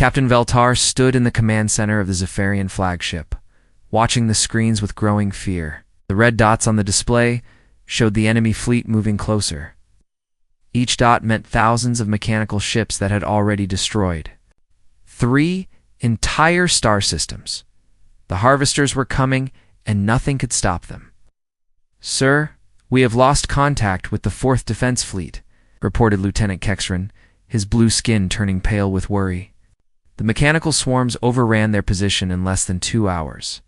Captain Veltar stood in the command center of the Zephyrian flagship, watching the screens with growing fear. The red dots on the display showed the enemy fleet moving closer. Each dot meant thousands of mechanical ships that had already destroyed 3 entire star systems. The harvesters were coming, and nothing could stop them. "Sir, we have lost contact with the 4th Defense Fleet," reported Lieutenant Kexran, his blue skin turning pale with worry. The mechanical swarms overran their position in less than 2 hours.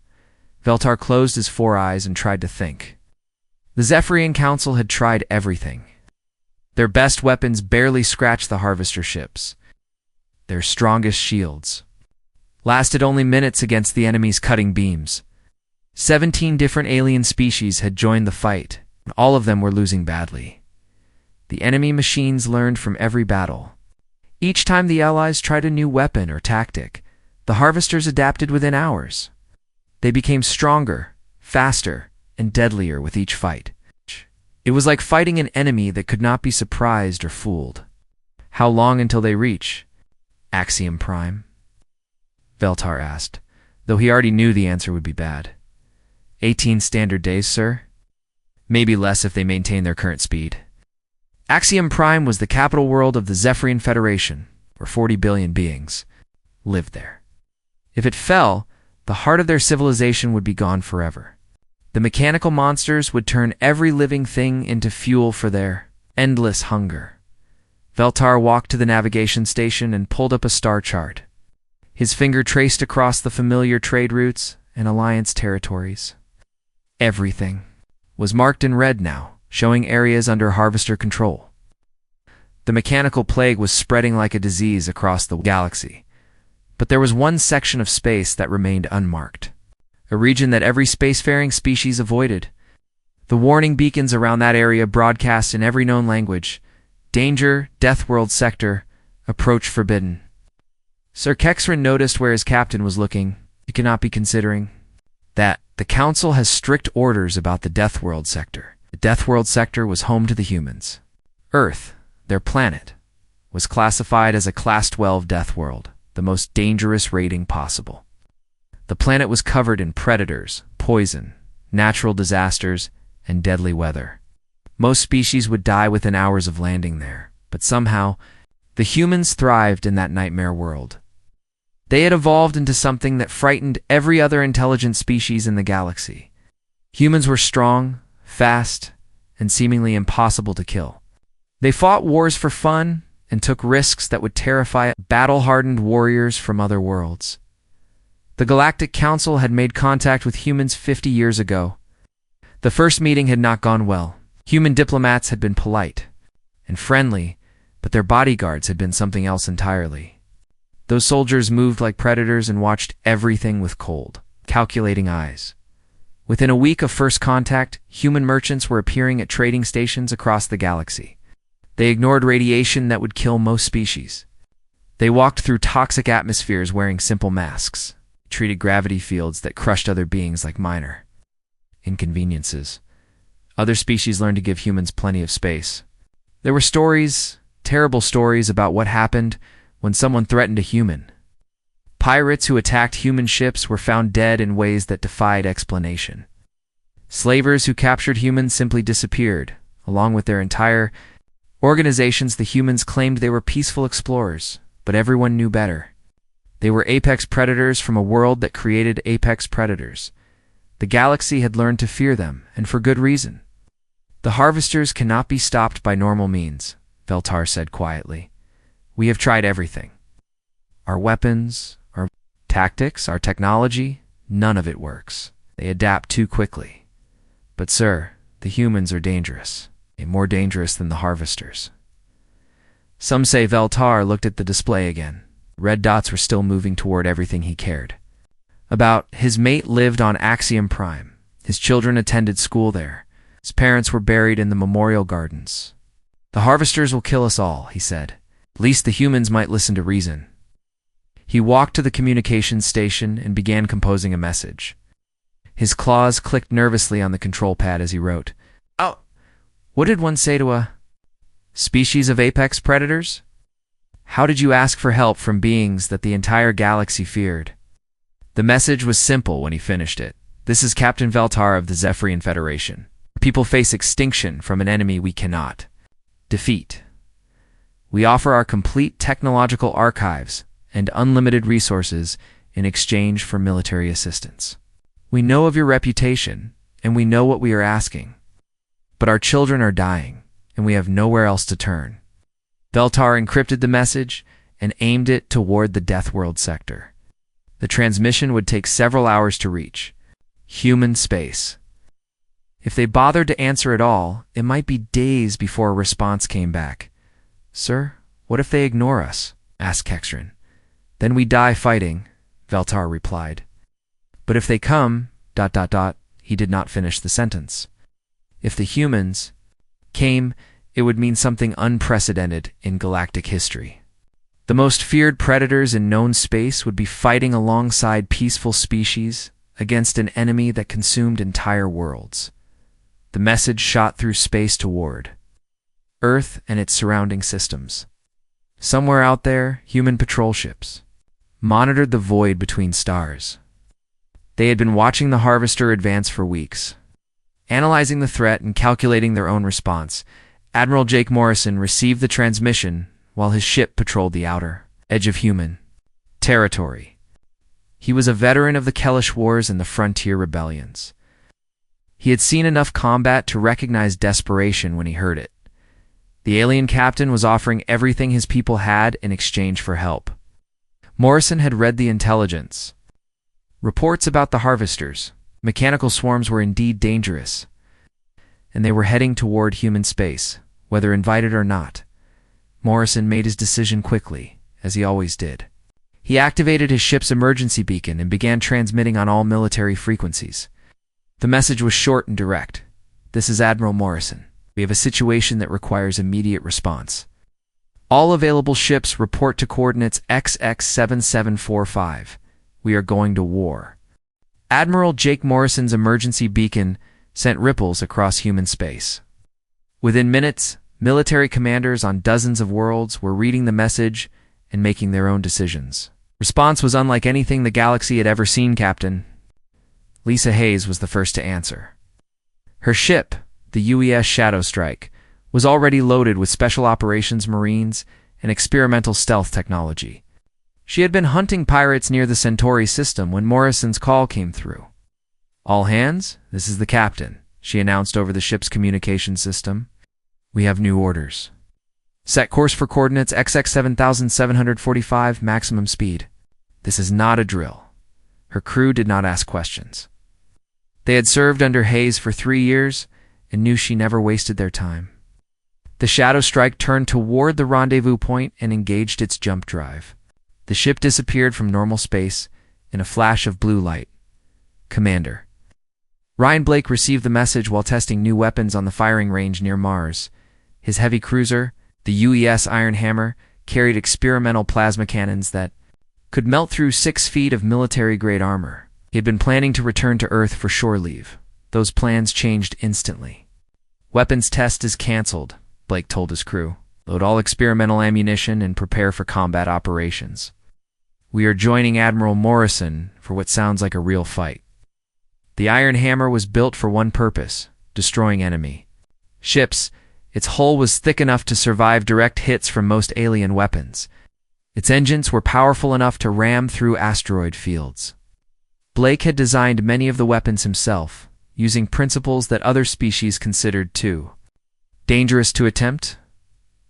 Veltar closed his 4 eyes and tried to think. The Zephyrian Council had tried everything. Their best weapons barely scratched the harvester ships. Their strongest shields lasted only minutes against the enemy's cutting beams. 17 different alien species had joined the fight, and all of them were losing badly. The enemy machines learned from every battle. Each time the Allies tried a new weapon or tactic, the harvesters adapted within hours. They became stronger, faster, and deadlier with each fight. It was like fighting an enemy that could not be surprised or fooled. "How long until they reach Axiom Prime?" Veltar asked, though he already knew the answer would be bad. 18 standard days, sir. Maybe less if they maintain their current speed. Axiom Prime was the capital world of the Zephyrian Federation, where 40 billion beings lived there. If it fell, the heart of their civilization would be gone forever. The mechanical monsters would turn every living thing into fuel for their endless hunger. Veltar walked to the navigation station and pulled up a star chart. His finger traced across the familiar trade routes and alliance territories. Everything was marked in red now, showing areas under harvester control. The mechanical plague was spreading like a disease across the galaxy, but there was one section of space that remained unmarked. A region that every spacefaring species avoided. The warning beacons around that area broadcast in every known language: danger, Deathworld sector, approach forbidden. Sir Kexran noticed where his captain was looking. You cannot be considering that the Council has strict orders about the Deathworld sector. The Deathworld sector was home to the humans. Earth, their planet, was classified as a Class 12 Deathworld, the most dangerous rating possible. The planet was covered in predators, poison, natural disasters, and deadly weather. Most species would die within hours of landing there, but somehow, the humans thrived in that nightmare world. They had evolved into something that frightened every other intelligent species in the galaxy. Humans were strong, fast, and seemingly impossible to kill. They fought wars for fun and took risks that would terrify battle-hardened warriors from other worlds. The Galactic Council had made contact with humans 50 years ago. The first meeting had not gone well. Human diplomats had been polite and friendly, but their bodyguards had been something else entirely. Those soldiers moved like predators and watched everything with cold, calculating eyes. Within a week of first contact, human merchants were appearing at trading stations across the galaxy. They ignored radiation that would kill most species. They walked through toxic atmospheres wearing simple masks, treated gravity fields that crushed other beings like minor inconveniences. Other species learned to give humans plenty of space. There were stories, terrible stories, about what happened when someone threatened a human. Pirates who attacked human ships were found dead in ways that defied explanation. Slavers who captured humans simply disappeared, along with their entire organizations. The humans claimed they were peaceful explorers, but everyone knew better. They were apex predators from a world that created apex predators. The galaxy had learned to fear them, and for good reason. "The harvesters cannot be stopped by normal means," Veltar said quietly. "We have tried everything. Our weapons, our tactics, our technology, none of it works. They adapt too quickly. But sir, the humans are dangerous, more dangerous than the harvesters." Some say Veltar looked at the display again. Red dots were still moving toward everything he cared about. His mate lived on Axiom Prime. His children attended school there. His parents were buried in the memorial gardens. "The harvesters will kill us all," he said. "At least the humans might listen to reason." He walked to the communications station and began composing a message. His claws clicked nervously on the control pad as he wrote. "Oh, what did one say to a species of apex predators?" How did you ask for help from beings that the entire galaxy feared? The message was simple when he finished it. This is Captain Veltar of the Zephyrian Federation. People face extinction from an enemy we cannot defeat. We offer our complete technological archives and unlimited resources in exchange for military assistance. We know of your reputation, and we know what we are asking. But our children are dying, and we have nowhere else to turn. Veltar encrypted the message and aimed it toward the Deathworld sector. The transmission would take several hours to reach human space. If they bothered to answer at all, it might be days before a response came back. Sir, what if they ignore us? Asked Kextrin. Then we die fighting, Veltar replied. But if they come, ... He did not finish the sentence. If the humans came, it would mean something unprecedented in galactic history. The most feared predators in known space would be fighting alongside peaceful species against an enemy that consumed entire worlds. The message shot through space toward Earth and its surrounding systems. Somewhere out there, human patrol ships monitored the void between stars. They had been watching the Harvester advance for weeks. Analyzing the threat and calculating their own response, Admiral Jake Morrison received the transmission while his ship patrolled the outer edge of human territory. He was a veteran of the Kellish Wars and the Frontier Rebellions. He had seen enough combat to recognize desperation when he heard it. The alien captain was offering everything his people had in exchange for help. Morrison had read the intelligence. Reports about the Harvesters, mechanical swarms, were indeed dangerous, and they were heading toward human space, whether invited or not. Morrison made his decision quickly, as he always did. He activated his ship's emergency beacon and began transmitting on all military frequencies. The message was short and direct. This is Admiral Morrison. We have a situation that requires immediate response. All available ships report to coordinates XX7745. We are going to war. Admiral Jake Morrison's emergency beacon sent ripples across human space. Within minutes, military commanders on dozens of worlds were reading the message and making their own decisions. Response was unlike anything the galaxy had ever seen, Captain. Lisa Hayes was the first to answer. Her ship, the UES Shadow Strike, was already loaded with special operations marines and experimental stealth technology. She had been hunting pirates near the Centauri system when Morrison's call came through. All hands, this is the captain, she announced over the ship's communication system. We have new orders. Set course for coordinates XX7745, maximum speed. This is not a drill. Her crew did not ask questions. They had served under Hayes for 3 years and knew she never wasted their time. The Shadow Strike turned toward the rendezvous point and engaged its jump drive. The ship disappeared from normal space in a flash of blue light. Commander. Ryan Blake received the message while testing new weapons on the firing range near Mars. His heavy cruiser, the UES Iron Hammer, carried experimental plasma cannons that could melt through 6 feet of military-grade armor. He had been planning to return to Earth for shore leave. Those plans changed instantly. Weapons test is cancelled, Blake told his crew. Load all experimental ammunition and prepare for combat operations. We are joining Admiral Morrison for what sounds like a real fight. The Iron Hammer was built for one purpose: destroying enemy ships. Its hull was thick enough to survive direct hits from most alien weapons. Its engines were powerful enough to ram through asteroid fields. Blake had designed many of the weapons himself, using principles that other species considered too dangerous to attempt.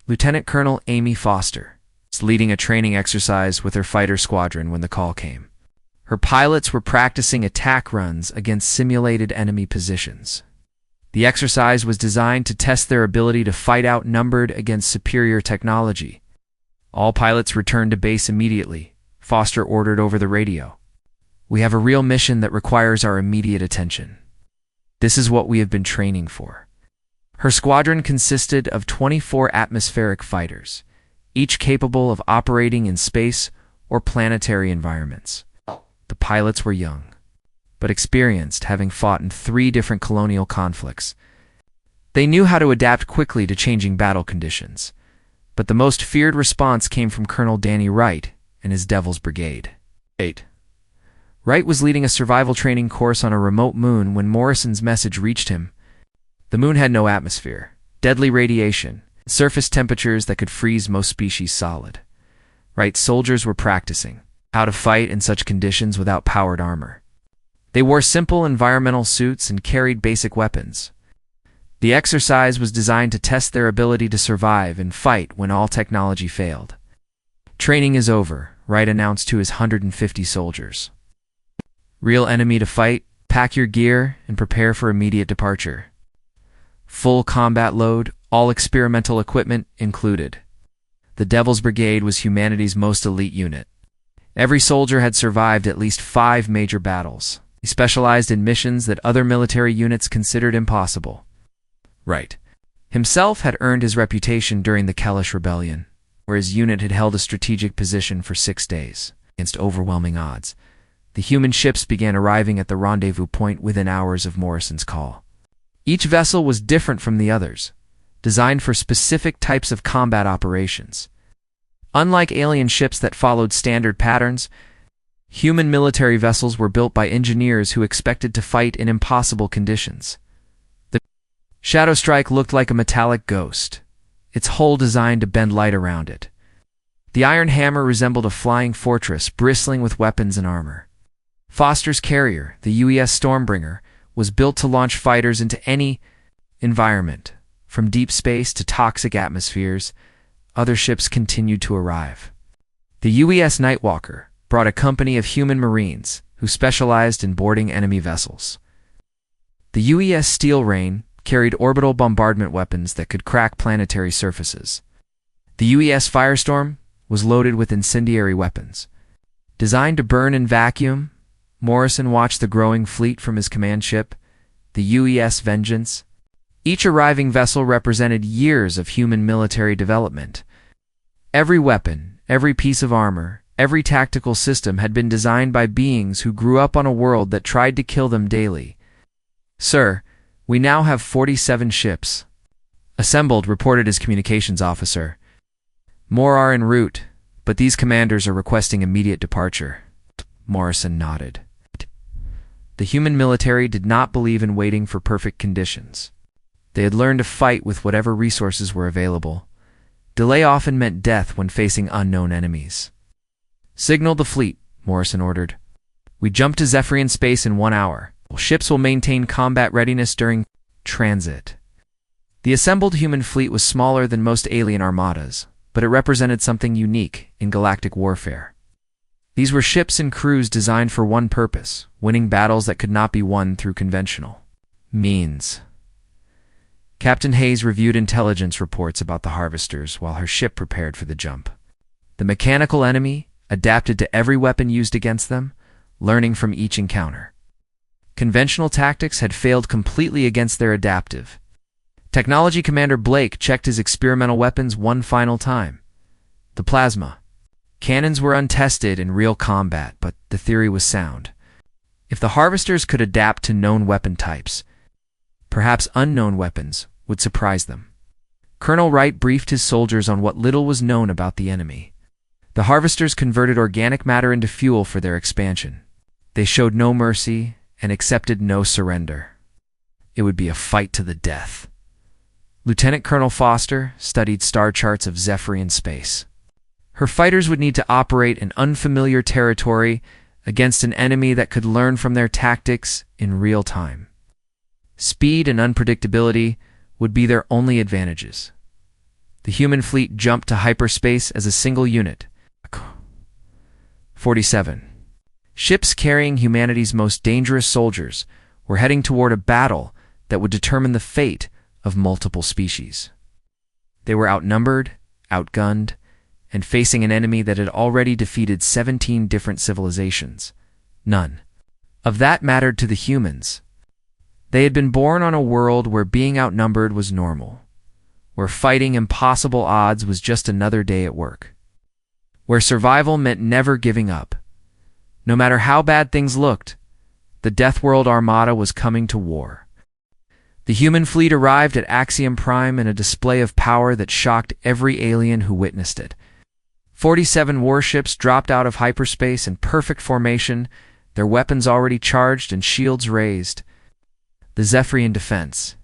Lieutenant Colonel Amy Foster was leading a training exercise with her fighter squadron when the call came. Her pilots were practicing attack runs against simulated enemy positions. The exercise was designed to test their ability to fight outnumbered against superior technology. All pilots returned to base immediately, Foster ordered over the radio. We have a real mission that requires our immediate attention. This is what we have been training for. Her squadron consisted of 24 atmospheric fighters, each capable of operating in space or planetary environments. The pilots were young, but experienced, having fought in 3 different colonial conflicts. They knew how to adapt quickly to changing battle conditions. But the most feared response came from Colonel Danny Wright and his Devil's Brigade. 8. Wright was leading a survival training course on a remote moon when Morrison's message reached him. The moon had no atmosphere, deadly radiation, surface temperatures that could freeze most species solid. Wright's soldiers were practicing how to fight in such conditions without powered armor. They wore simple environmental suits and carried basic weapons. The exercise was designed to test their ability to survive and fight when all technology failed. Training is over, Wright announced to his 150 soldiers. Real enemy to fight, pack your gear, and prepare for immediate departure. Full combat load, all experimental equipment included. The Devil's Brigade was humanity's most elite unit. Every soldier had survived at least 5 major battles. He specialized in missions that other military units considered impossible. Wright himself had earned his reputation during the Kellish Rebellion, where his unit had held a strategic position for 6 days. Against overwhelming odds, the human ships began arriving at the rendezvous point within hours of Morrison's call. Each vessel was different from the others, designed for specific types of combat operations. Unlike alien ships that followed standard patterns, human military vessels were built by engineers who expected to fight in impossible conditions. The Shadow Strike looked like a metallic ghost, its hull designed to bend light around it. The Iron Hammer resembled a flying fortress bristling with weapons and armor. Foster's carrier, the UES Stormbringer, was built to launch fighters into any environment. From deep space to toxic atmospheres, other ships continued to arrive. The UES Nightwalker brought a company of human marines who specialized in boarding enemy vessels. The UES Steel Rain carried orbital bombardment weapons that could crack planetary surfaces. The UES Firestorm was loaded with incendiary weapons. Designed to burn in vacuum, Morrison watched the growing fleet from his command ship, the UES Vengeance. Each arriving vessel represented years of human military development. Every weapon, every piece of armor, every tactical system had been designed by beings who grew up on a world that tried to kill them daily. "Sir, we now have 47 ships assembled," reported his communications officer. "More are en route, but these commanders are requesting immediate departure." Morrison nodded. The human military did not believe in waiting for perfect conditions. They had learned to fight with whatever resources were available. Delay often meant death when facing unknown enemies. "Signal the fleet," Morrison ordered. "We jump to Zephyrian space in 1 hour. Ships will maintain combat readiness during transit." The assembled human fleet was smaller than most alien armadas, but it represented something unique in galactic warfare. These were ships and crews designed for one purpose: winning battles that could not be won through conventional means. Captain Hayes reviewed intelligence reports about the Harvesters while her ship prepared for the jump. The mechanical enemy adapted to every weapon used against them, learning from each encounter. Conventional tactics had failed completely against their adaptive. Technology Commander Blake checked his experimental weapons one final time. The plasma cannons were untested in real combat, but the theory was sound. If the Harvesters could adapt to known weapon types, perhaps unknown weapons would surprise them. Colonel Wright briefed his soldiers on what little was known about the enemy. The Harvesters converted organic matter into fuel for their expansion. They showed no mercy and accepted no surrender. It would be a fight to the death. Lieutenant Colonel Foster studied star charts of Zephyrian space. Her fighters would need to operate in unfamiliar territory against an enemy that could learn from their tactics in real time. Speed and unpredictability would be their only advantages. The human fleet jumped to hyperspace as a single unit. 47. Ships carrying humanity's most dangerous soldiers were heading toward a battle that would determine the fate of multiple species. They were outnumbered, outgunned, and facing an enemy that had already defeated 17 different civilizations. None of that mattered to the humans. They had been born on a world where being outnumbered was normal, where fighting impossible odds was just another day at work, where survival meant never giving up. No matter how bad things looked, the Deathworlder Armada was coming to war. The human fleet arrived at Axiom Prime in a display of power that shocked every alien who witnessed it. 47 warships dropped out of hyperspace in perfect formation, their weapons already charged and shields raised. The Zephyrian defense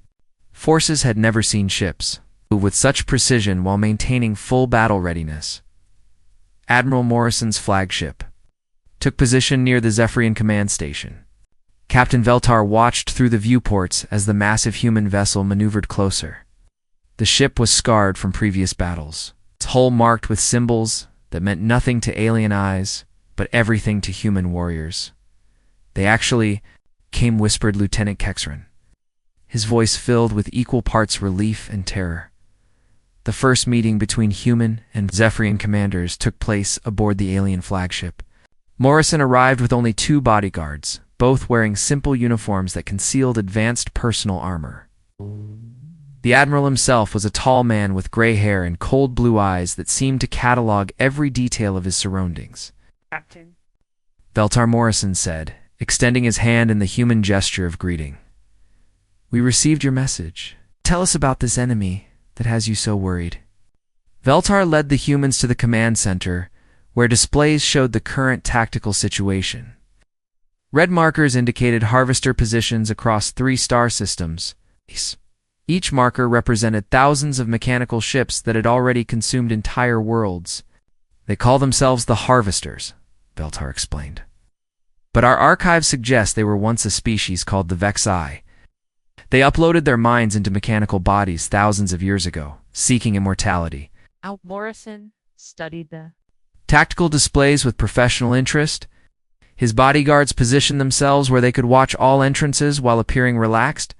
forces had never seen ships move with such precision while maintaining full battle readiness. Admiral Morrison's flagship took position near the Zephyrian command station. Captain Veltar watched through the viewports as the massive human vessel maneuvered closer. The ship was scarred from previous battles, its hull marked with symbols that meant nothing to alien eyes, but everything to human warriors. "They actually came," whispered Lieutenant Kexran, his voice filled with equal parts relief and terror. The first meeting between human and Zephyrian commanders took place aboard the alien flagship. Morrison arrived with only 2 bodyguards, both wearing simple uniforms that concealed advanced personal armor. The Admiral himself was a tall man with gray hair and cold blue eyes that seemed to catalog every detail of his surroundings. "Captain," Veltar Morrison said, extending his hand in the human gesture of greeting. "We received your message. Tell us about this enemy that has you so worried." Veltar led the humans to the command center, where displays showed the current tactical situation. Red markers indicated harvester positions across 3 star systems. Each marker represented thousands of mechanical ships that had already consumed entire worlds. "They call themselves the Harvesters," Veltar explained. "But our archives suggest they were once a species called the Vexi. They uploaded their minds into mechanical bodies thousands of years ago, seeking immortality." Morrison studied the Tactical displays with professional interest. His bodyguards positioned themselves where they could watch all entrances while appearing relaxed.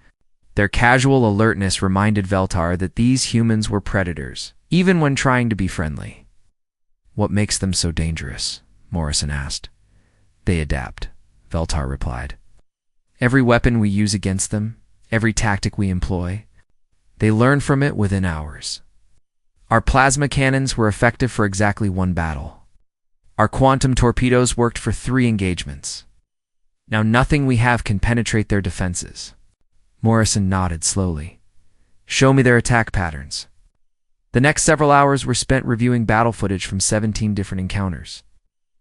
Their casual alertness reminded Veltar that these humans were predators, even when trying to be friendly. "What makes them so dangerous?" Morrison asked. "They adapt," Veltar replied. "Every weapon we use against them, every tactic we employ, they learn from it within hours. Our plasma cannons were effective for exactly 1 battle. Our quantum torpedoes worked for 3 engagements. Now nothing we have can penetrate their defenses." Morrison nodded slowly. "Show me their attack patterns." The next several hours were spent reviewing battle footage from 17 different encounters.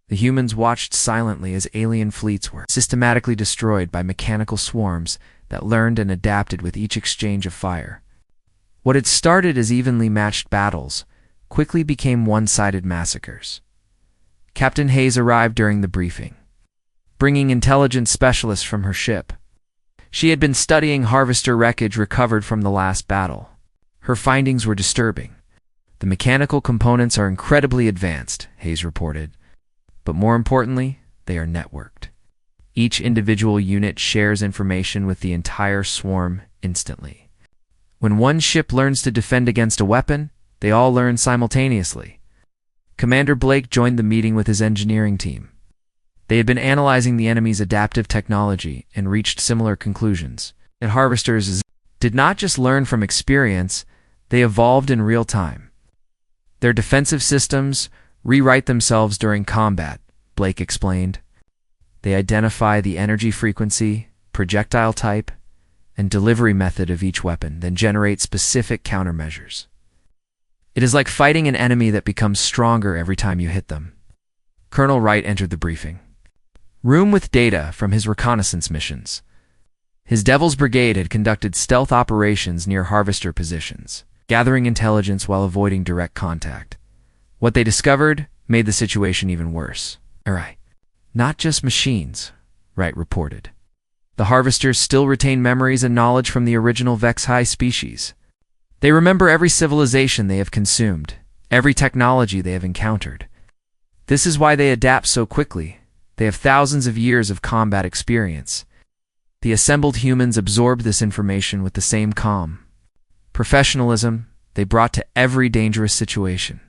The humans watched silently as alien fleets were systematically destroyed by mechanical swarms that learned and adapted with each exchange of fire. What had started as evenly matched battles quickly became one-sided massacres. Captain Hayes arrived during the briefing, bringing intelligence specialists from her ship. She had been studying harvester wreckage recovered from the last battle. Her findings were disturbing. "The mechanical components are incredibly advanced," Hayes reported, "but more importantly, they are networked. Each individual unit shares information with the entire swarm instantly. When one ship learns to defend against a weapon, they all learn simultaneously." Commander Blake joined the meeting with his engineering team. They had been analyzing the enemy's adaptive technology and reached similar conclusions. And harvesters did not just learn from experience, they evolved in real time. Their defensive systems rewrite themselves during combat, Blake explained. They identify the energy frequency, projectile type, and delivery method of each weapon, then generate specific countermeasures. "It is like fighting an enemy that becomes stronger every time you hit them." Colonel Wright entered the briefing room with data from his reconnaissance missions. His Devil's Brigade had conducted stealth operations near harvester positions, gathering intelligence while avoiding direct contact. What they discovered made the situation even worse. "Not just machines," Wright reported. "The harvesters still retain memories and knowledge from the original Vexi species. They remember every civilization they have consumed, every technology they have encountered. This is why they adapt so quickly. They have thousands of years of combat experience. The assembled humans absorbed this information with the same calm, professionalism they brought to every dangerous situation.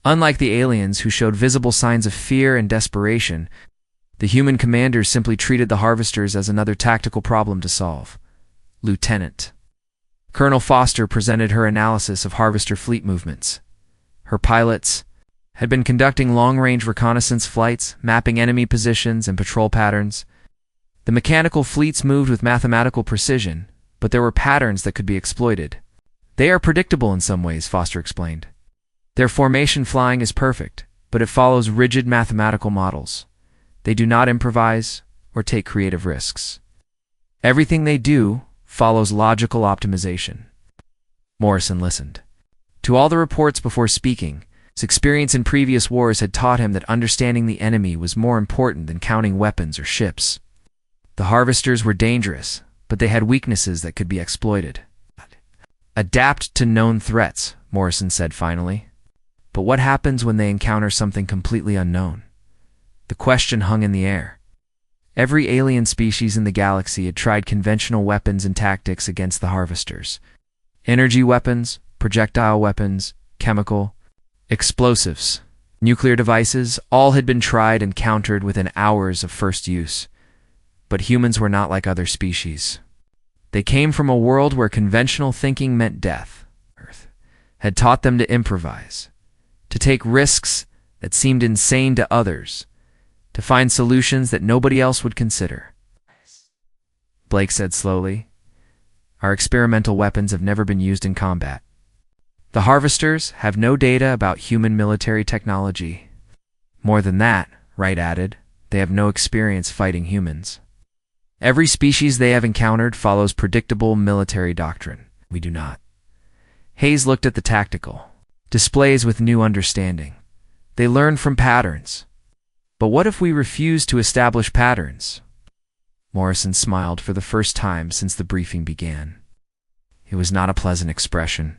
Unlike the aliens who showed visible signs of fear and desperation, the human commanders simply treated the harvesters as another tactical problem to solve." Lieutenant Colonel Foster presented her analysis of harvester fleet movements. Her pilots had been conducting long-range reconnaissance flights, mapping enemy positions and patrol patterns. The mechanical fleets moved with mathematical precision, but there were patterns that could be exploited. They are predictable in some ways, Foster explained. Their formation flying is perfect, but it follows rigid mathematical models. They do not improvise or take creative risks. Everything they do follows logical optimization. Morrison listened to all the reports before speaking. His experience in previous wars had taught him that understanding the enemy was more important than counting weapons or ships. The harvesters were dangerous, but they had weaknesses that could be exploited. Adapt to known threats, Morrison said finally. But what happens when they encounter something completely unknown? The question hung in the air. Every alien species in the galaxy had tried conventional weapons and tactics against the harvesters. Energy weapons, projectile weapons, chemical, explosives, nuclear devices, all had been tried and countered within hours of first use. But humans were not like other species. They came from a world where conventional thinking meant death. Earth had taught them to improvise, to take risks that seemed insane to others, to find solutions that nobody else would consider. Blake said slowly, "Our experimental weapons have never been used in combat. The harvesters have no data about human military technology. More than that," Wright added, "they have no experience fighting humans. Every species they have encountered follows predictable military doctrine. We do not." Hayes looked at the tactical displays with new understanding. They learned from patterns. But what if we refuse to establish patterns? Morrison smiled for the first time since the briefing began. It was not a pleasant expression.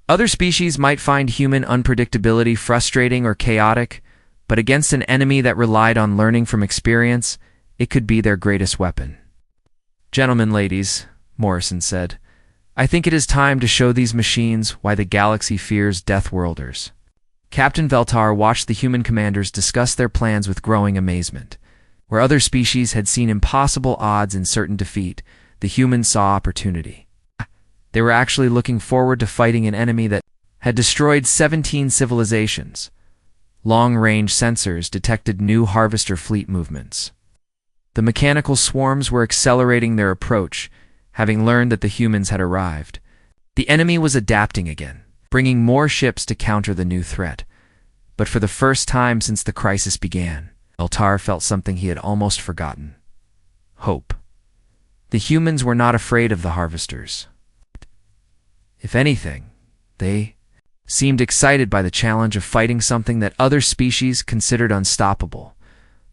Other species might find human unpredictability frustrating or chaotic, but against an enemy that relied on learning from experience, it could be their greatest weapon. "Gentlemen, ladies," Morrison said, "I think it is time to show these machines why the galaxy fears Deathworlders." Captain Veltar watched the human commanders discuss their plans with growing amazement. Where other species had seen impossible odds in certain defeat, the humans saw opportunity. They were actually looking forward to fighting an enemy that had destroyed 17 civilizations. Long-range sensors detected new harvester fleet movements. The mechanical swarms were accelerating their approach, having learned that the humans had arrived. The enemy was adapting again, bringing more ships to counter the new threat. But for the first time since the crisis began, Veltar felt something he had almost forgotten: hope. The humans were not afraid of the harvesters. If anything, they seemed excited by the challenge of fighting something that other species considered unstoppable.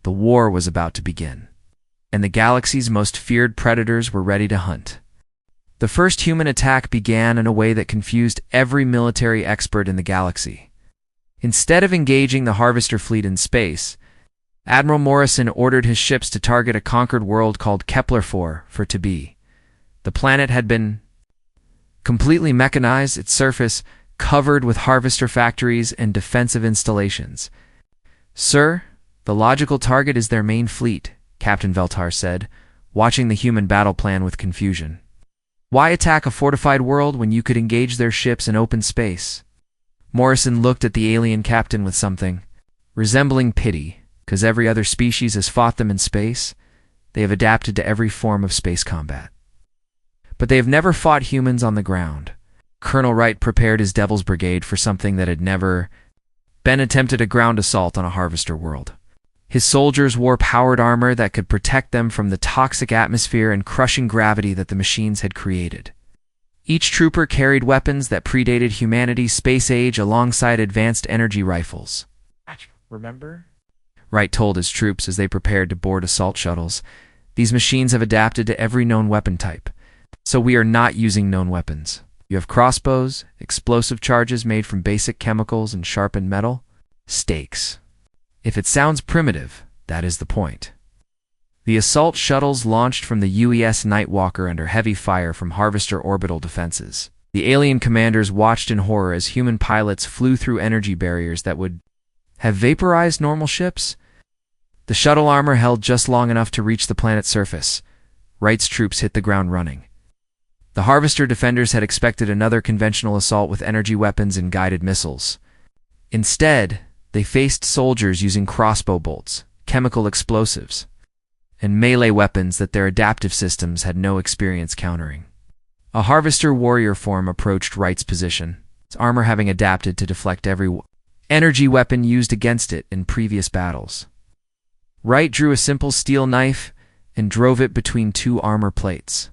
The war was about to begin, and the galaxy's most feared predators were ready to hunt. The first human attack began in a way that confused every military expert in the galaxy. Instead of engaging the harvester fleet in space, Admiral Morrison ordered his ships to target a conquered world called Kepler-4 for to be. The planet had been completely mechanized, its surface covered with harvester factories and defensive installations. "Sir, the logical target is their main fleet," Captain Veltar said, watching the human battle plan with confusion. "Why attack a fortified world when you could engage their ships in open space?" Morrison looked at the alien captain with something resembling pity. Because every other species has fought them in space, they have adapted to every form of space combat. But they have never fought humans on the ground. Colonel Wright prepared his Devil's Brigade for something that had never been attempted: a ground assault on a harvester world. His soldiers wore powered armor that could protect them from the toxic atmosphere and crushing gravity that the machines had created. Each trooper carried weapons that predated humanity's space age alongside advanced energy rifles. Remember? Wright told his troops as they prepared to board assault shuttles. "These machines have adapted to every known weapon type. So we are not using known weapons. You have crossbows, explosive charges made from basic chemicals and sharpened metal, stakes. If it sounds primitive, that is the point." The assault shuttles launched from the UES Nightwalker under heavy fire from Harvester orbital defenses. The alien commanders watched in horror as human pilots flew through energy barriers that would have vaporized normal ships. The shuttle armor held just long enough to reach the planet's surface. Wright's troops hit the ground running. The Harvester defenders had expected another conventional assault with energy weapons and guided missiles. Instead, they faced soldiers using crossbow bolts, chemical explosives, and melee weapons that their adaptive systems had no experience countering. A Harvester warrior form approached Wright's position, its armor having adapted to deflect every energy weapon used against it in previous battles. Wright drew a simple steel knife and drove it between two armor plates.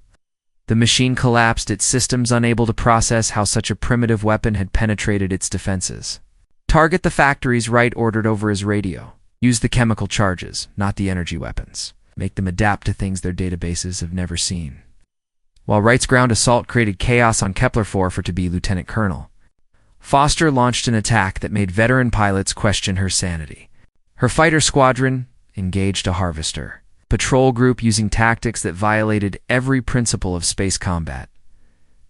The machine collapsed, its systems unable to process how such a primitive weapon had penetrated its defenses. Target the factories, Wright ordered over his radio. Use the chemical charges, not the energy weapons. Make them adapt to things their databases have never seen. While Wright's ground assault created chaos on Kepler 4 for to be Lieutenant Colonel, Foster launched an attack that made veteran pilots question her sanity. Her fighter squadron engaged a Harvester patrol group using tactics that violated every principle of space combat.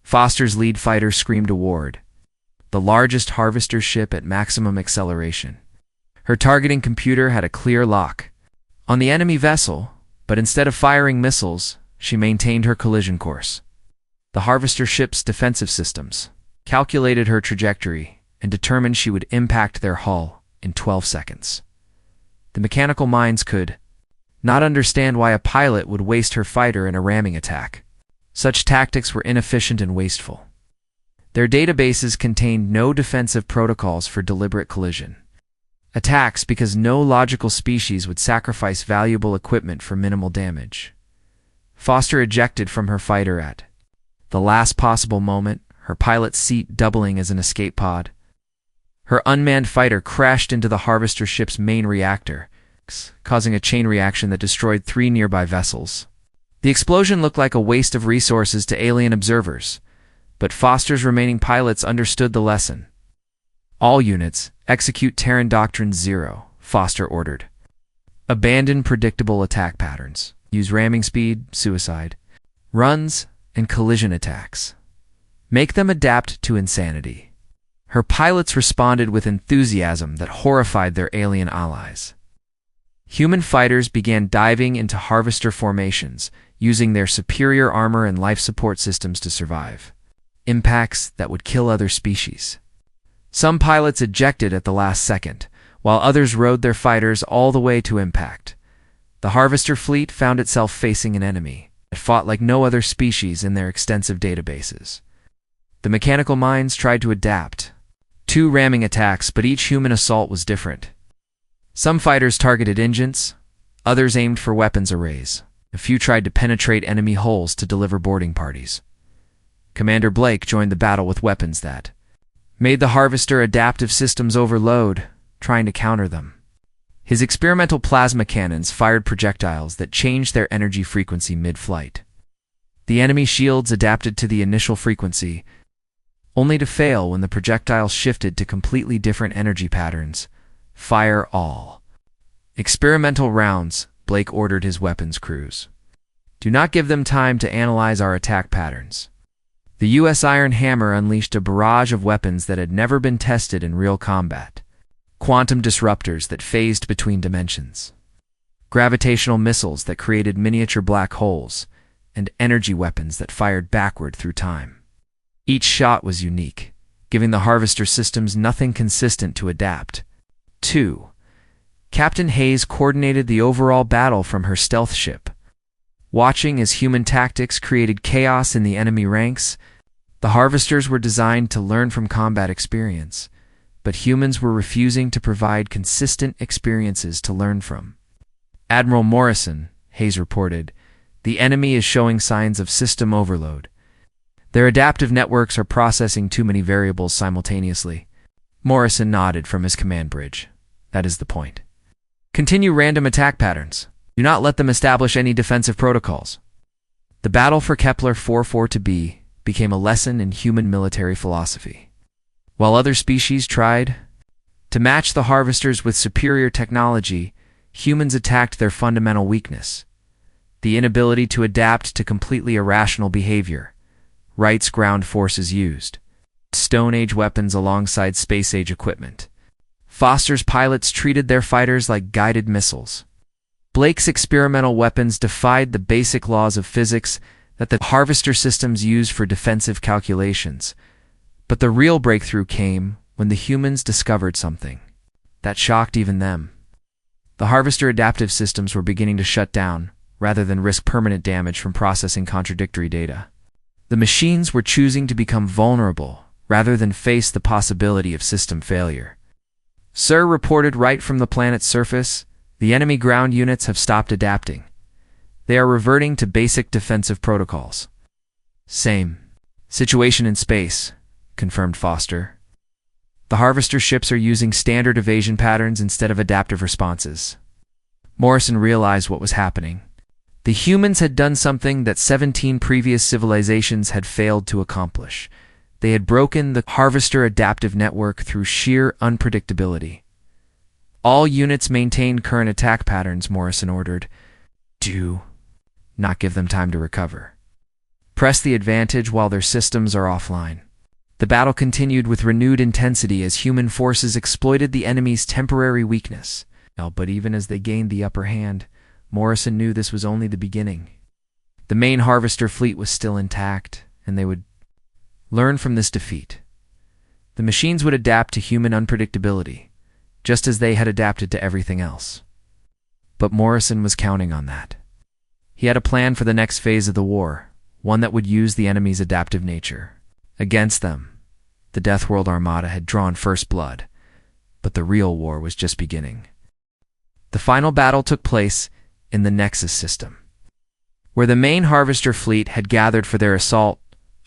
Foster's lead fighter screamed award, the largest Harvester ship at maximum acceleration. Her targeting computer had a clear lock on the enemy vessel, but instead of firing missiles, she maintained her collision course. The Harvester ship's defensive systems calculated her trajectory and determined she would impact their hull in 12 seconds. The mechanical minds could not understand why a pilot would waste her fighter in a ramming attack. Such tactics were inefficient and wasteful. Their databases contained no defensive protocols for deliberate collision attacks because no logical species would sacrifice valuable equipment for minimal damage. Foster ejected from her fighter at the last possible moment, her pilot's seat doubling as an escape pod. Her unmanned fighter crashed into the Harvester ship's main reactor, causing a chain reaction that destroyed 3 nearby vessels. The explosion looked like a waste of resources to alien observers, but Foster's remaining pilots understood the lesson. All units, execute Terran Doctrine 0, Foster ordered. Abandon predictable attack patterns. Use ramming speed, suicide, runs, and collision attacks. Make them adapt to insanity. Her pilots responded with enthusiasm that horrified their alien allies. Human fighters began diving into Harvester formations, using their superior armor and life support systems to survive. Impacts that would kill other species. Some pilots ejected at the last second, while others rode their fighters all the way to impact. The Harvester fleet found itself facing an enemy that fought like no other species in their extensive databases. The mechanical minds tried to adapt. 2 ramming attacks, but each human assault was different. Some fighters targeted engines, others aimed for weapons arrays. A few tried to penetrate enemy hulls to deliver boarding parties. Commander Blake joined the battle with weapons that made the Harvester adaptive systems overload, trying to counter them. His experimental plasma cannons fired projectiles that changed their energy frequency mid-flight. The enemy shields adapted to the initial frequency, only to fail when the projectiles shifted to completely different energy patterns. Fire all. Experimental rounds, Blake ordered his weapons crews. Do not give them time to analyze our attack patterns. The U.S. Iron Hammer unleashed a barrage of weapons that had never been tested in real combat. Quantum disruptors that phased between dimensions. Gravitational missiles that created miniature black holes, and energy weapons that fired backward through time. Each shot was unique, giving the Harvester systems nothing consistent to adapt. 2. Captain Hayes coordinated the overall battle from her stealth ship. Watching as human tactics created chaos in the enemy ranks, the Harvesters were designed to learn from combat experience, but humans were refusing to provide consistent experiences to learn from. Admiral Morrison, Hayes reported, the enemy is showing signs of system overload. Their adaptive networks are processing too many variables simultaneously. Morrison nodded from his command bridge. That is the point. Continue random attack patterns. Do not let them establish any defensive protocols. The battle for Kepler 442b became a lesson in human military philosophy. While other species tried to match the Harvesters with superior technology, humans attacked their fundamental weakness, the inability to adapt to completely irrational behavior. Wright's ground forces used Stone Age weapons alongside Space Age equipment. Foster's pilots treated their fighters like guided missiles. Blake's experimental weapons defied the basic laws of physics that the Harvester systems use for defensive calculations. But the real breakthrough came when the humans discovered something that shocked even them. The Harvester adaptive systems were beginning to shut down, rather than risk permanent damage from processing contradictory data. The machines were choosing to become vulnerable rather than face the possibility of system failure. Sir reported right from the planet's surface, the enemy ground units have stopped adapting. They are reverting to basic defensive protocols. Same situation in space, confirmed Foster. The harvester ships are using standard evasion patterns instead of adaptive responses. Morrison realized what was happening. The humans had done something that 17 previous civilizations had failed to accomplish. They had broken the harvester adaptive network through sheer unpredictability. All units maintain current attack patterns, Morrison ordered. Do not give them time to recover. Press the advantage while their systems are offline. The battle continued with renewed intensity as human forces exploited the enemy's temporary weakness. But even as they gained the upper hand, Morrison knew this was only the beginning. The main harvester fleet was still intact, and they would learn from this defeat. The machines would adapt to human unpredictability, just as they had adapted to everything else. But Morrison was counting on that. He had a plan for the next phase of the war, one that would use the enemy's adaptive nature. Against them, the Deathworlder Armada had drawn first blood, but the real war was just beginning. The final battle took place in the Nexus system, where the main harvester fleet had gathered for their assault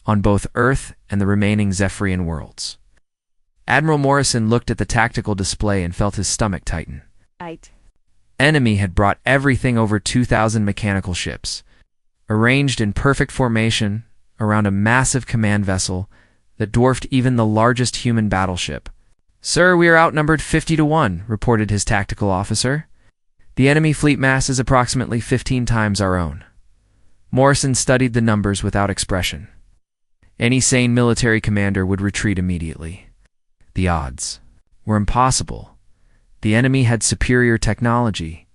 on both Earth and the remaining Zephyrian worlds. Admiral Morrison looked at the tactical display and felt his stomach tighten. Enemy had brought everything over 2,000 mechanical ships, arranged in perfect formation around a massive command vessel that dwarfed even the largest human battleship. "Sir, we are outnumbered 50-1, reported his tactical officer. The enemy fleet mass is approximately 15 times our own. Morrison studied the numbers without expression. Any sane military commander would retreat immediately. The odds were impossible. The enemy had superior technology,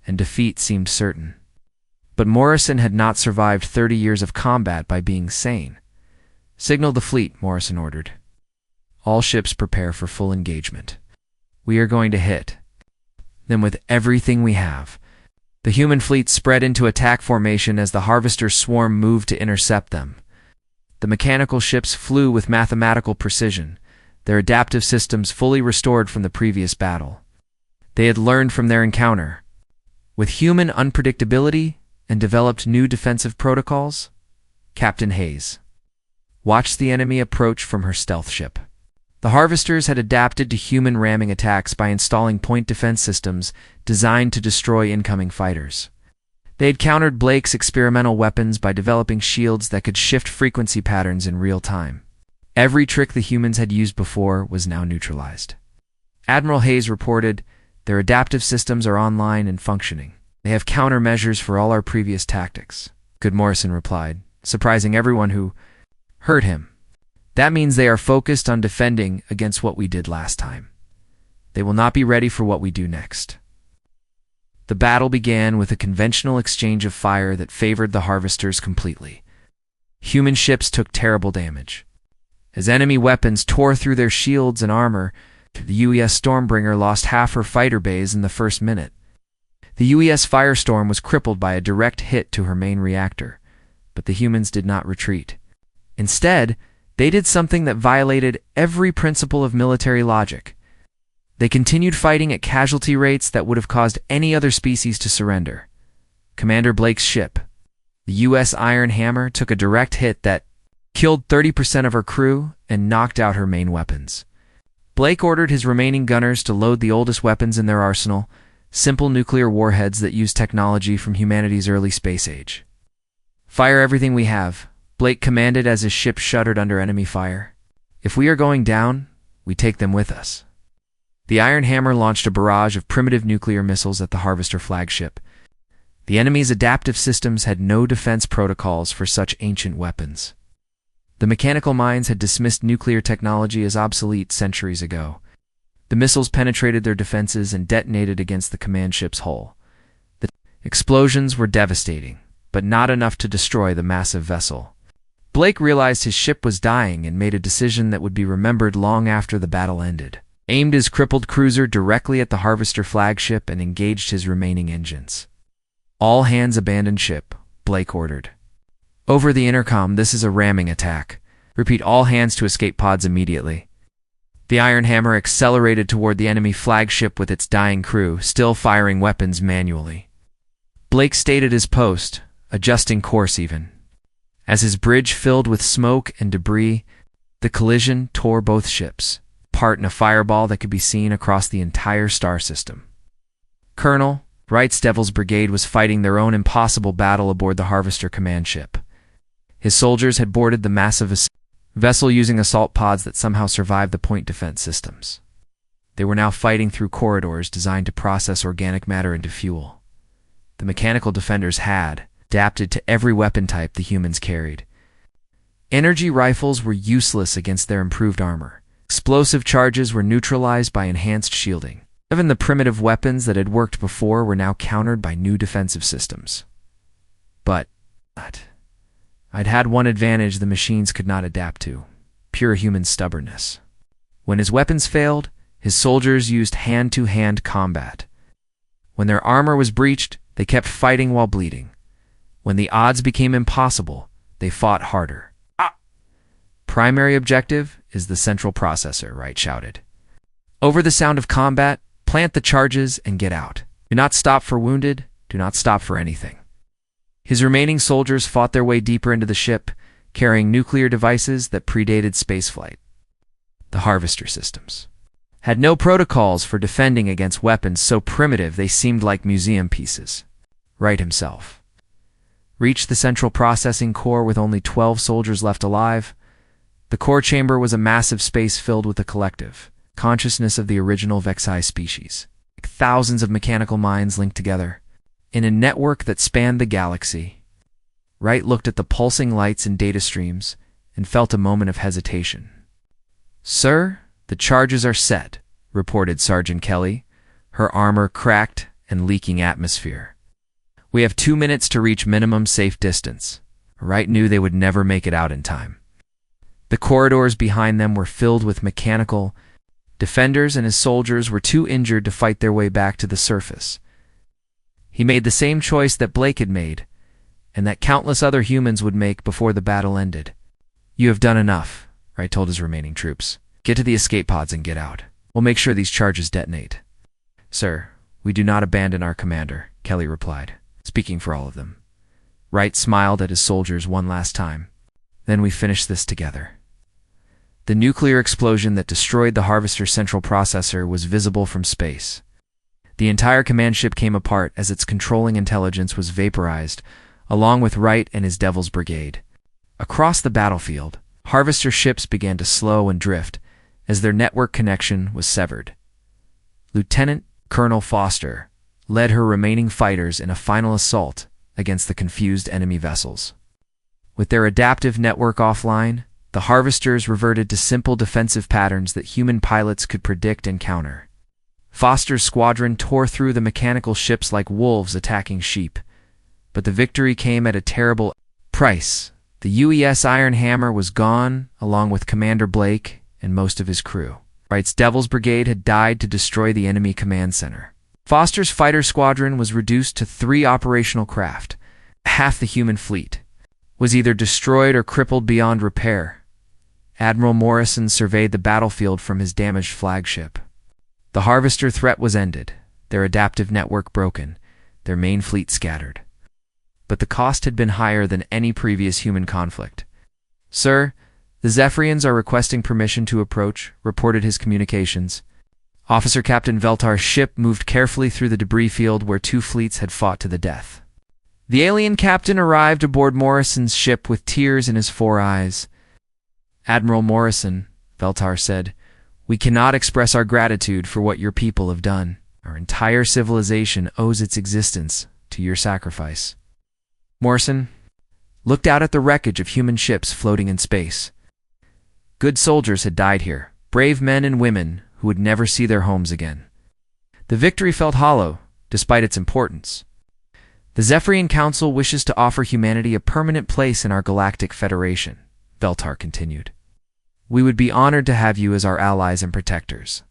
and defeat seemed certain. But Morrison had not survived 30 years of combat by being sane. "Signal the fleet," Morrison ordered. "All ships prepare for full engagement. We are going to hit them with everything we have." The human fleet spread into attack formation as the harvester swarm moved to intercept them. The mechanical ships flew with mathematical precision, their adaptive systems fully restored from the previous battle. They had learned from their encounter with human unpredictability and developed new defensive protocols. Captain Hayes watched the enemy approach from her stealth ship. The harvesters had adapted to human ramming attacks by installing point defense systems designed to destroy incoming fighters. They had countered Blake's experimental weapons by developing shields that could shift frequency patterns in real time. Every trick the humans had used before was now neutralized. Admiral Hayes reported, "Their adaptive systems are online and functioning. They have countermeasures for all our previous tactics." Good, Morrison replied, surprising everyone who heard him. "That means they are focused on defending against what we did last time. They will not be ready for what we do next." The battle began with a conventional exchange of fire that favored the harvesters completely. Human ships took terrible damage. As enemy weapons tore through their shields and armor, the UES Stormbringer lost half her fighter bays in the first minute. The UES Firestorm was crippled by a direct hit to her main reactor, but the humans did not retreat. Instead, they did something that violated every principle of military logic. They continued fighting at casualty rates that would have caused any other species to surrender. Commander Blake's ship, the U.S. Iron Hammer, took a direct hit that killed 30% of her crew and knocked out her main weapons. Blake ordered his remaining gunners to load the oldest weapons in their arsenal, simple nuclear warheads that used technology from humanity's early space age. "Fire everything we have," Blake commanded as his ship shuddered under enemy fire. "If we are going down, we take them with us." The Iron Hammer launched a barrage of primitive nuclear missiles at the Harvester flagship. The enemy's adaptive systems had no defense protocols for such ancient weapons. The mechanical minds had dismissed nuclear technology as obsolete centuries ago. The missiles penetrated their defenses and detonated against the command ship's hull. The explosions were devastating, but not enough to destroy the massive vessel. Blake realized his ship was dying and made a decision that would be remembered long after the battle ended. Aimed his crippled cruiser directly at the Harvester flagship and engaged his remaining engines. "All hands abandon ship," Blake ordered. Over the intercom, this is a ramming attack. Repeat all hands to escape pods immediately. The Iron Hammer accelerated toward the enemy flagship with its dying crew, still firing weapons manually. Blake stayed at his post, adjusting course even. As his bridge filled with smoke and debris, the collision tore both ships apart in a fireball that could be seen across the entire star system. Colonel Wright's Devil's Brigade was fighting their own impossible battle aboard the Harvester command ship. His soldiers had boarded the massive vessel using assault pods that somehow survived the point defense systems. They were now fighting through corridors designed to process organic matter into fuel. The mechanical defenders had adapted to every weapon type the humans carried. Energy rifles were useless against their improved armor. Explosive charges were neutralized by enhanced shielding. Even the primitive weapons that had worked before were now countered by new defensive systems. But I'd had one advantage the machines could not adapt to: pure human stubbornness. When his weapons failed, his soldiers used hand-to-hand combat. When their armor was breached, they kept fighting while bleeding. When the odds became impossible, they fought harder. Primary objective is the central processor, Wright shouted. Over the sound of combat, plant the charges and get out. Do not stop for wounded, do not stop for anything. His remaining soldiers fought their way deeper into the ship, carrying nuclear devices that predated spaceflight. The Harvester systems had no protocols for defending against weapons so primitive they seemed like museum pieces. Wright himself reached the central processing core with only 12 soldiers left alive. The core chamber was a massive space filled with the collective consciousness of the original Vexi species. Thousands of mechanical minds linked together in a network that spanned the galaxy. Wright looked at the pulsing lights and data streams and felt a moment of hesitation. "Sir, the charges are set," reported Sergeant Kelly, her armor cracked and leaking atmosphere. "We have 2 minutes to reach minimum safe distance." Wright knew they would never make it out in time. The corridors behind them were filled with mechanical defenders, and his soldiers were too injured to fight their way back to the surface. He made the same choice that Blake had made, and that countless other humans would make before the battle ended. "You have done enough," Wright told his remaining troops. "Get to the escape pods and get out. We'll make sure these charges detonate." "Sir, we do not abandon our commander," Kelly replied, speaking for all of them. Wright smiled at his soldiers one last time. "Then we finish this together." The nuclear explosion that destroyed the Harvester's central processor was visible from space. The entire command ship came apart as its controlling intelligence was vaporized, along with Wright and his Devil's Brigade. Across the battlefield, Harvester ships began to slow and drift as their network connection was severed. Lieutenant Colonel Foster led her remaining fighters in a final assault against the confused enemy vessels. With their adaptive network offline, the Harvesters reverted to simple defensive patterns that human pilots could predict and counter. Foster's squadron tore through the mechanical ships like wolves attacking sheep, but the victory came at a terrible price. The UES Iron Hammer was gone, along with Commander Blake and most of his crew. Wright's Devil's Brigade had died to destroy the enemy command center. Foster's fighter squadron was reduced to 3 operational craft. Half the human fleet was either destroyed or crippled beyond repair. Admiral Morrison surveyed the battlefield from his damaged flagship. The Harvester threat was ended, their adaptive network broken, their main fleet scattered. But the cost had been higher than any previous human conflict. "Sir, the Zephyrians are requesting permission to approach," reported his communications. Officer Captain Veltar's ship moved carefully through the debris field where 2 fleets had fought to the death. The alien captain arrived aboard Morrison's ship with tears in his 4 eyes. "Admiral Morrison," Veltar said, "we cannot express our gratitude for what your people have done. Our entire civilization owes its existence to your sacrifice." Morrison looked out at the wreckage of human ships floating in space. Good soldiers had died here, brave men and women who would never see their homes again. The victory felt hollow, despite its importance. "The Zephyrian Council wishes to offer humanity a permanent place in our Galactic Federation," Veltar continued. "We would be honored to have you as our allies and protectors."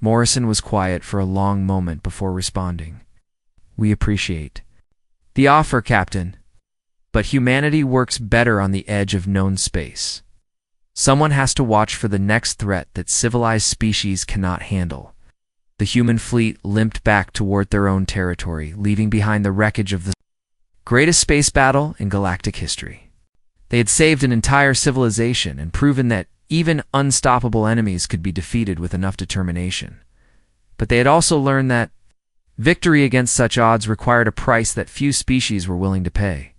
Morrison was quiet for a long moment before responding. "We appreciate the offer, Captain." But humanity works better on the edge of known space. Someone has to watch for the next threat that civilized species cannot handle. The human fleet limped back toward their own territory, leaving behind the wreckage of the greatest space battle in galactic history. They had saved an entire civilization and proven that even unstoppable enemies could be defeated with enough determination. But they had also learned that victory against such odds required a price that few species were willing to pay.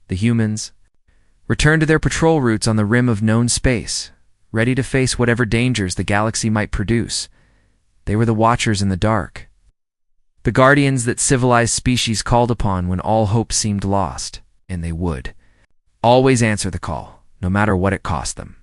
The humans returned to their patrol routes on the rim of known space, ready to face whatever dangers the galaxy might produce. They were the watchers in the dark, the guardians that civilized species called upon when all hope seemed lost, and they would always answer the call, no matter what it cost them.